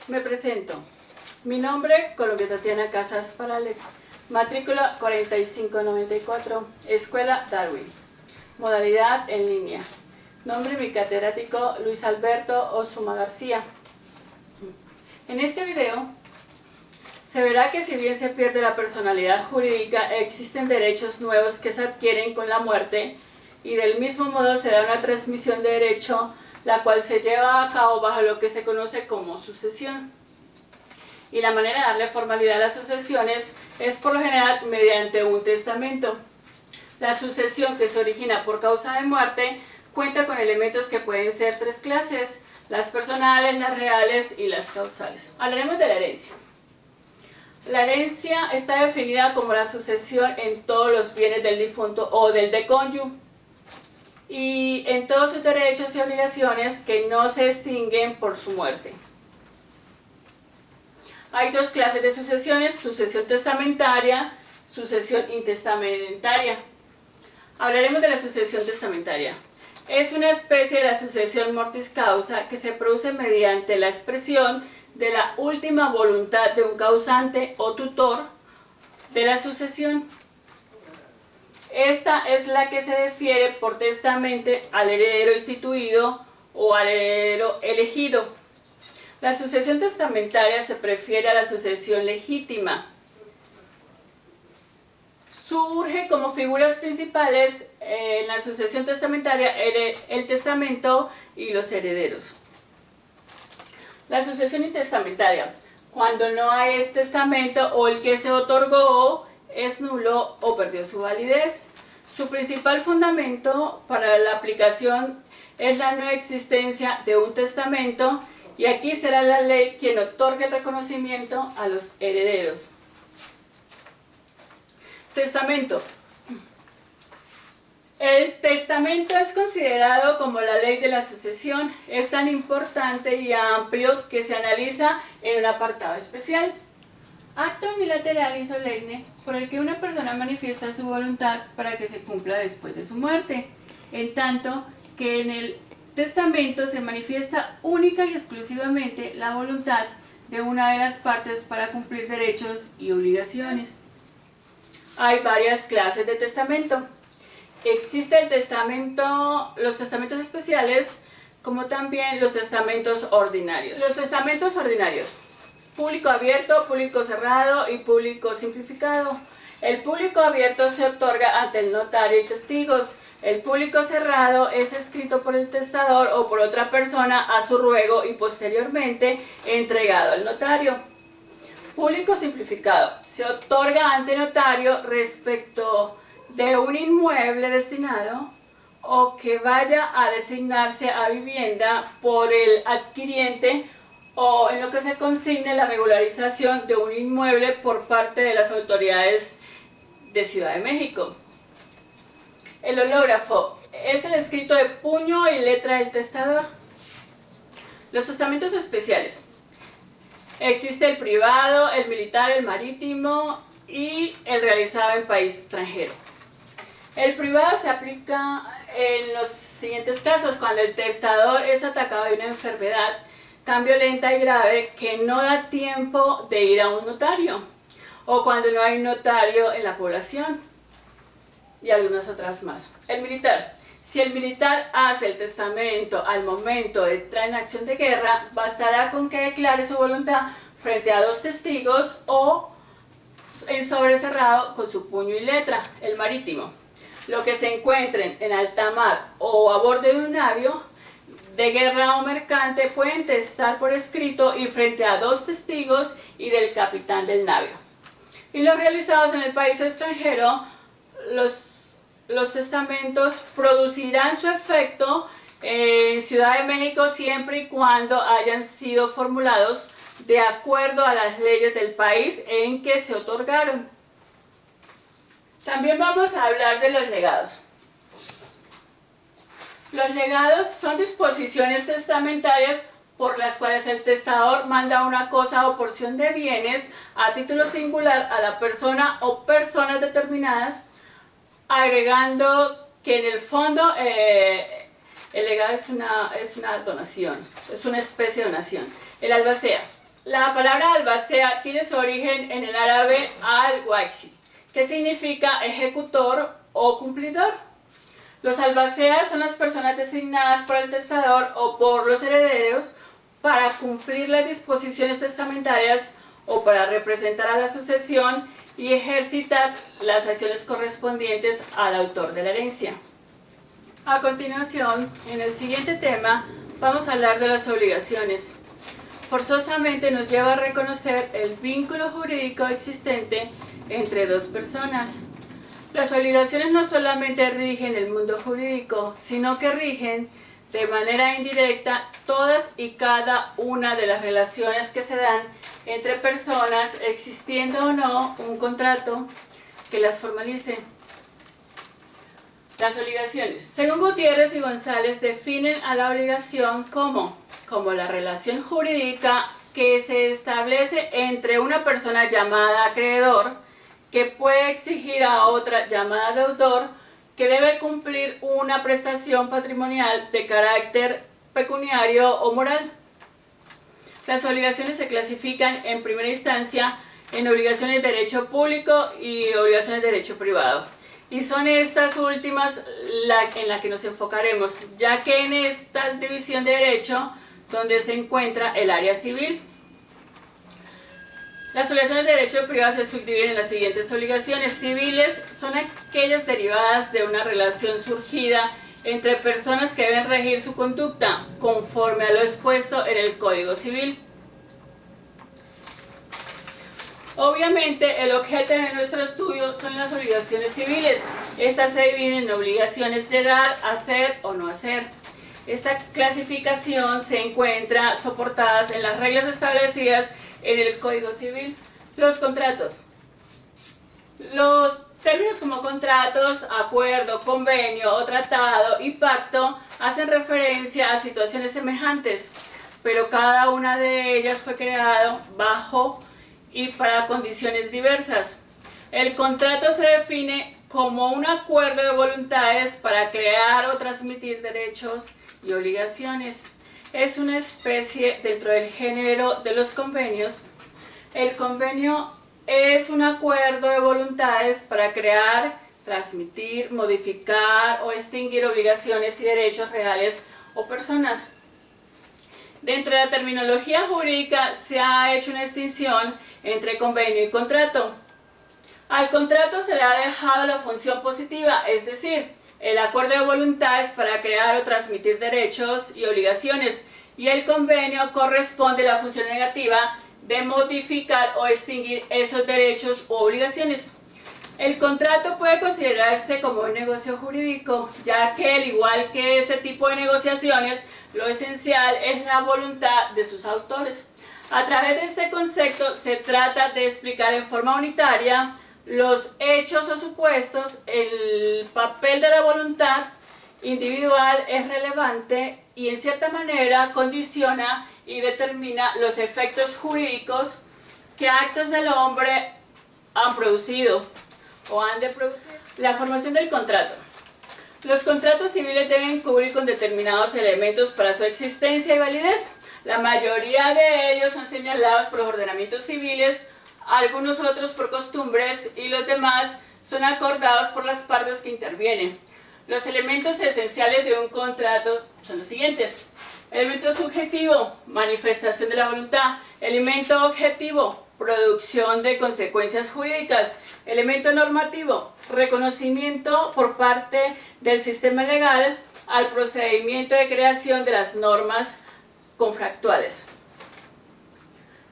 Me presento. Mi nombre, Colombia Tatiana Casas Parales, matrícula 4594, Escuela Darwin, modalidad en línea. Nombre mi catedrático Luis Alberto Osuma García. En este video se verá que si bien se pierde la personalidad jurídica, existen derechos nuevos que se adquieren con la muerte y del mismo modo se da una transmisión de derecho, la cual se lleva a cabo bajo lo que se conoce como sucesión. Y la manera de darle formalidad a las sucesiones es por lo general mediante un testamento. La sucesión que se origina por causa de muerte cuenta con elementos que pueden ser tres clases: las personales, las reales y las causales. Hablaremos de la herencia. La herencia está definida como la sucesión en todos los bienes del difunto o del decónyuge y en todos sus derechos y obligaciones que no se extinguen por su muerte. Hay dos clases de sucesiones: sucesión testamentaria, sucesión intestamentaria. Hablaremos de la sucesión testamentaria. Es una especie de la sucesión mortis causa que se produce mediante la expresión de la última voluntad de un causante o tutor de la sucesión. Esta es la que se defiere por testamento al heredero instituido o al heredero elegido. La sucesión testamentaria se prefiere a la sucesión legítima. Surge como figuras principales en la sucesión testamentaria el testamento y los herederos. La sucesión intestamentaria: cuando no hay testamento o el que se otorgó es nulo o perdió su validez. Su principal fundamento para la aplicación es la no existencia de un testamento, y aquí será la ley quien otorgue el reconocimiento a los herederos. Testamento. El testamento es considerado como la ley de la sucesión. Es tan importante y amplio que se analiza en un apartado especial. Acto unilateral y solemne por el que una persona manifiesta su voluntad para que se cumpla después de su muerte, en tanto que en el testamento se manifiesta única y exclusivamente la voluntad de una de las partes para cumplir derechos y obligaciones. Hay varias clases de testamento. Existe los testamentos especiales, como también los testamentos ordinarios. Los testamentos ordinarios: público abierto, público cerrado y público simplificado. El público abierto se otorga ante el notario y testigos. El público cerrado es escrito por el testador o por otra persona a su ruego y posteriormente entregado al notario. Público simplificado: se otorga ante notario respecto de un inmueble destinado o que vaya a designarse a vivienda por el adquiriente, o en lo que se consigne la regularización de un inmueble por parte de las autoridades de Ciudad de México. El hológrafo es el escrito de puño y letra del testador. Los testamentos especiales: existe el privado, el militar, el marítimo y el realizado en país extranjero. El privado se aplica en los siguientes casos: cuando el testador es atacado de una enfermedad tan violenta y grave que no da tiempo de ir a un notario, o cuando no hay un notario en la población, y algunas otras más. El militar: si el militar hace el testamento al momento de entrar en acción de guerra, bastará con que declare su voluntad frente a dos testigos o en sobre cerrado con su puño y letra. El marítimo: lo que se encuentren en alta mar o a bordo de un navío de guerra o mercante pueden testar por escrito y frente a dos testigos y del capitán del navío. Y los realizados en el país extranjero, los testamentos producirán su efecto en Ciudad de México siempre y cuando hayan sido formulados de acuerdo a las leyes del país en que se otorgaron. También vamos a hablar de los legados. Los legados son disposiciones testamentarias por las cuales el testador manda una cosa o porción de bienes a título singular a la persona o personas determinadas, agregando que en el fondo el legado es una donación, es una especie de donación. El albacea: La palabra albacea tiene su origen en el árabe al-waksi, que significa ejecutor o cumplidor. Los albaceas son las personas designadas por el testador o por los herederos para cumplir las disposiciones testamentarias o para representar a la sucesión y ejercitar las acciones correspondientes al autor de la herencia. A continuación, en el siguiente tema, vamos a hablar de las obligaciones. Forzosamente nos lleva a reconocer el vínculo jurídico existente entre dos personas. Las obligaciones no solamente rigen el mundo jurídico, sino que rigen de manera indirecta todas y cada una de las relaciones que se dan entre personas, existiendo o no un contrato que las formalice. Las obligaciones. Según Gutiérrez y González, definen a la obligación como la relación jurídica que se establece entre una persona llamada acreedor que puede exigir a otra llamada deudor que debe cumplir una prestación patrimonial de carácter pecuniario o moral. Las obligaciones se clasifican en primera instancia en obligaciones de derecho público y obligaciones de derecho privado. Y son estas últimas en las que nos enfocaremos, ya que en esta división de derecho donde se encuentra el área civil. Las obligaciones de derecho privado se subdividen en las siguientes obligaciones. Civiles son aquellas derivadas de una relación surgida entre personas que deben regir su conducta conforme a lo expuesto en el Código Civil. Obviamente, el objeto de nuestro estudio son las obligaciones civiles. Estas se dividen en obligaciones de dar, hacer o no hacer. Esta clasificación se encuentra soportada en las reglas establecidas en el Código Civil. Los contratos. Los términos como contratos, acuerdo, convenio o tratado y pacto hacen referencia a situaciones semejantes, pero cada una de ellas fue creado bajo y para condiciones diversas. El contrato se define como un acuerdo de voluntades para crear o transmitir derechos y obligaciones. Es una especie dentro del género de los convenios. El convenio es un acuerdo de voluntades para crear, transmitir, modificar o extinguir obligaciones y derechos reales o personas. Dentro de la terminología jurídica se ha hecho una distinción entre convenio y contrato. Al contrato se le ha dejado la función positiva, es decir, el acuerdo de voluntades para crear o transmitir derechos y obligaciones, y el convenio corresponde a la función negativa de modificar o extinguir esos derechos u obligaciones. El contrato puede considerarse como un negocio jurídico, ya que al igual que este tipo de negociaciones, lo esencial es la voluntad de sus autores. A través de este concepto se trata de explicar en forma unitaria los hechos o supuestos. El papel de la voluntad individual es relevante y en cierta manera condiciona y determina los efectos jurídicos que actos del hombre han producido o han de producir. La formación del contrato. Los contratos civiles deben cubrir con determinados elementos para su existencia y validez. La mayoría de ellos son señalados por los ordenamientos civiles, algunos otros por costumbres y los demás son acordados por las partes que intervienen. Los elementos esenciales de un contrato son los siguientes. Elemento subjetivo, manifestación de la voluntad. Elemento objetivo, producción de consecuencias jurídicas. Elemento normativo, reconocimiento por parte del sistema legal al procedimiento de creación de las normas contractuales.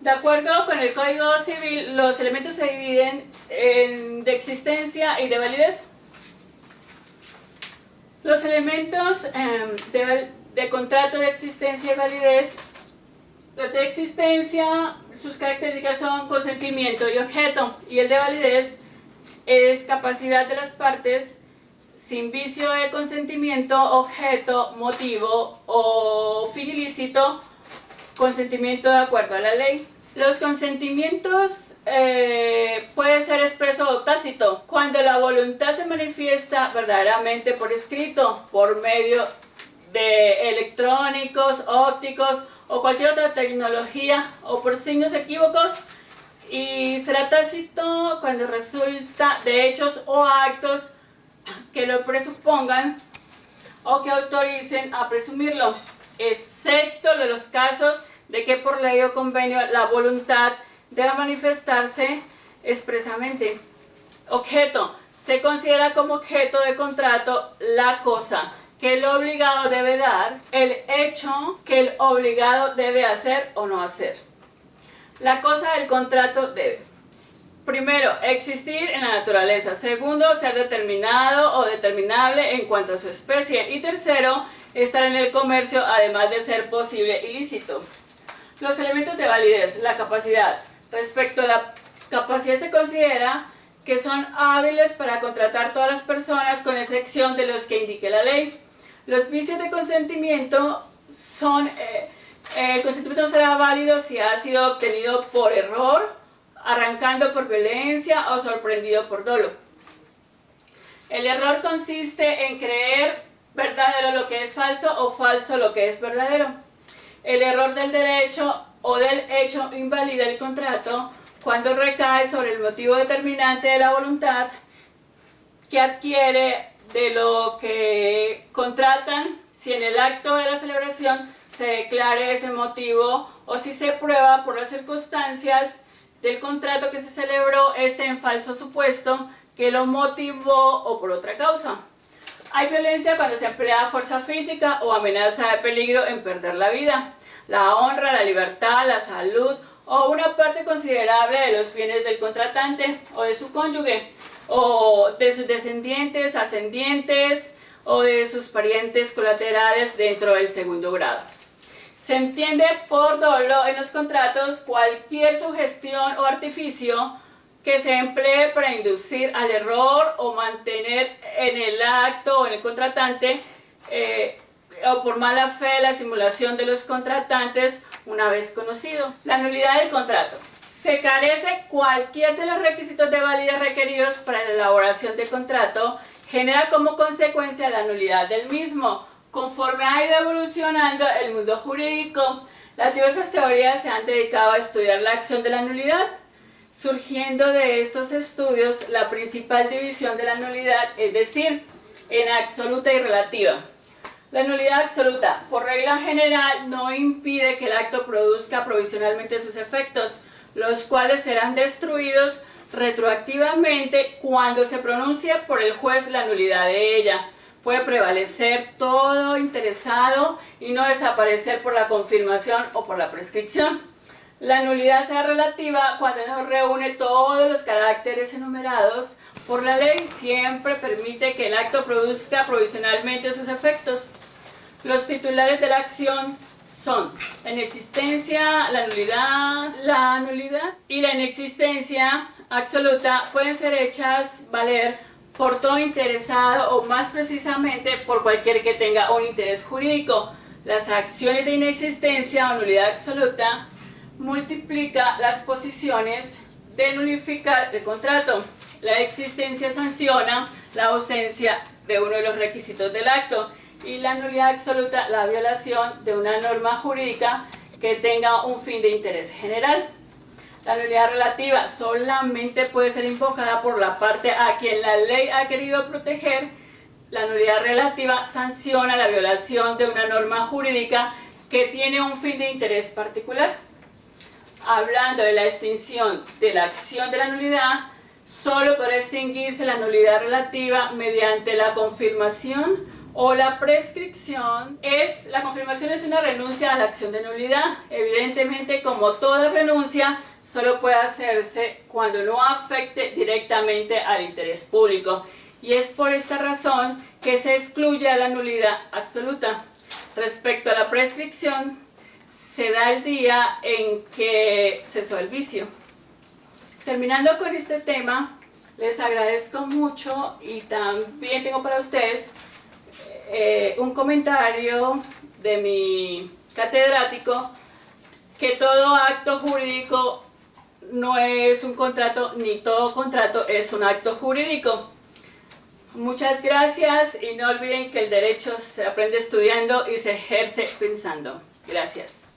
De acuerdo con el Código Civil, los elementos se dividen de existencia y de validez. Los elementos de contrato de existencia y validez. Los de existencia, sus características son consentimiento y objeto, y el de validez es capacidad de las partes sin vicio de consentimiento, objeto, motivo o fin ilícito, consentimiento de acuerdo a la ley. Los consentimientos puede ser expreso o tácito, cuando la voluntad se manifiesta verdaderamente por escrito, por medio de electrónicos, ópticos o cualquier otra tecnología o por signos equívocos, y será tácito cuando resulta de hechos o actos que lo presupongan o que autoricen a presumirlo, excepto en los casos de que por ley o convenio la voluntad deba manifestarse expresamente. Objeto: se considera como objeto de contrato la cosa que el obligado debe dar, el hecho que el obligado debe hacer o no hacer. La cosa del contrato debe: primero, existir en la naturaleza. Segundo, ser determinado o determinable en cuanto a su especie. Y tercero, estar en el comercio, además de ser posible ilícito. Los elementos de validez: la capacidad. Respecto a la capacidad se considera que son hábiles para contratar todas las personas con excepción de los que indique la ley. Los vicios de consentimiento son... el consentimiento no será válido si ha sido obtenido por error, arrancando por violencia o sorprendido por dolo. El error consiste en creer verdadero lo que es falso o falso lo que es verdadero. El error del derecho o del hecho invalida el contrato cuando recae sobre el motivo determinante de la voluntad que adquiere de lo que contratan, si en el acto de la celebración se declare ese motivo o si se prueba por las circunstancias del contrato que se celebró en falso supuesto que lo motivó o por otra causa. Hay violencia cuando se emplea fuerza física o amenaza de peligro en perder la vida, la honra, la libertad, la salud o una parte considerable de los bienes del contratante o de su cónyuge o de sus descendientes, ascendientes o de sus parientes colaterales dentro del segundo grado. Se entiende por dolo en los contratos cualquier sugestión o artificio que se emplee para inducir al error o mantener en el acto o en el contratante o por mala fe la simulación de los contratantes una vez conocido. La nulidad del contrato. Se carece cualquier de los requisitos de validez requeridos para la elaboración del contrato, genera como consecuencia la nulidad del mismo. Conforme ha ido evolucionando el mundo jurídico, las diversas teorías se han dedicado a estudiar la acción de la nulidad. Surgiendo de estos estudios la principal división de la nulidad, es decir, en absoluta y relativa. La nulidad absoluta, por regla general, no impide que el acto produzca provisionalmente sus efectos, los cuales serán destruidos retroactivamente cuando se pronuncie por el juez la nulidad de ella. Puede prevalecer todo interesado y no desaparecer por la confirmación o por la prescripción. La nulidad será relativa cuando no reúne todos los caracteres enumerados por la ley, siempre permite que el acto produzca provisionalmente sus efectos. Los titulares de la acción son la inexistencia, la nulidad y la inexistencia absoluta pueden ser hechas valer por todo interesado o más precisamente por cualquier que tenga un interés jurídico. Las acciones de inexistencia o nulidad absoluta multiplica las posiciones de nulificar el contrato. La existencia sanciona la ausencia de uno de los requisitos del acto y la nulidad absoluta la violación de una norma jurídica que tenga un fin de interés general. La nulidad relativa solamente puede ser invocada por la parte a quien la ley ha querido proteger. La nulidad relativa sanciona la violación de una norma jurídica que tiene un fin de interés particular. Hablando de la extinción de la acción de la nulidad, solo podrá extinguirse la nulidad relativa mediante la confirmación o la prescripción. La confirmación es una renuncia a la acción de nulidad. Evidentemente, como toda renuncia, solo puede hacerse cuando no afecte directamente al interés público. Y es por esta razón que se excluye a la nulidad absoluta. Respecto a la prescripción, se da el día en que cesó el vicio. Terminando con este tema, les agradezco mucho y también tengo para ustedes un comentario de mi catedrático, que todo acto jurídico no es un contrato, ni todo contrato es un acto jurídico. Muchas gracias y no olviden que el derecho se aprende estudiando y se ejerce pensando. Gracias.